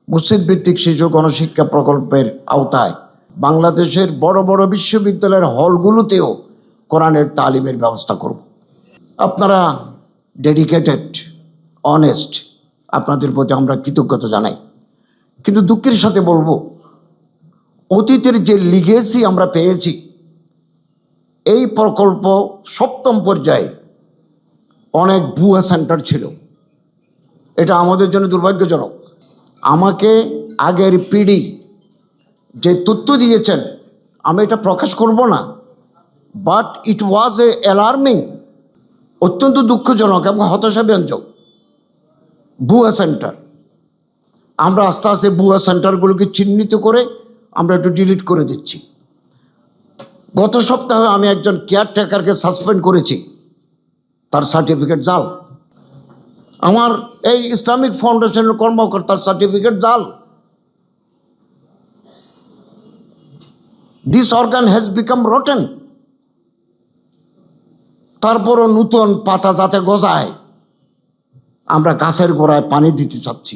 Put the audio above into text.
মসজিদ ভিত্তিক শিশু গণশিক্ষা প্রকল্পের আওতায় বাংলাদেশের বড় বড় বিশ্ববিদ্যালয়ের হলগুলোতেও কোরআনের তালিমের ব্যবস্থা করব। আপনারা ডেডিকেটেড, অনেস্ট, আপনাদের প্রতি আমরা কৃতজ্ঞতা জানাই। কিন্তু দুঃখের সাথে বলবো, অতীতের যে লিগেসি আমরা পেয়েছি, এই প্রকল্প সপ্তম পর্যায়ে অনেক ভুয়া সেন্টার ছিল। এটা আমাদের জন্য দুর্ভাগ্যজনক। আমাকে আগের পিডি যে তথ্য দিয়েছেন, আমি এটা প্রকাশ করব না, but it was A alarming, অত্যন্ত দুঃখজনক এবং হতাশাব্যঞ্জক ভুয়া সেন্টার। আমরা আস্তে আস্তে ভুয়া সেন্টারগুলোকে চিহ্নিত করে আমরা একটু ডিলিট করে দিচ্ছি। গত সপ্তাহে আমি একজন কেয়ারটেকারকে সাসপেন্ড করেছি, তার সার্টিফিকেট জাল। আমার এই ইসলামিক ফাউন্ডেশনের কর্মকর্তার সার্টিফিকেট জাল। This organ has become rotten. তারপরও নূতন পাতা যাতে গজায়, আমরা গাছের গোড়ায় পানি দিতে চাচ্ছি।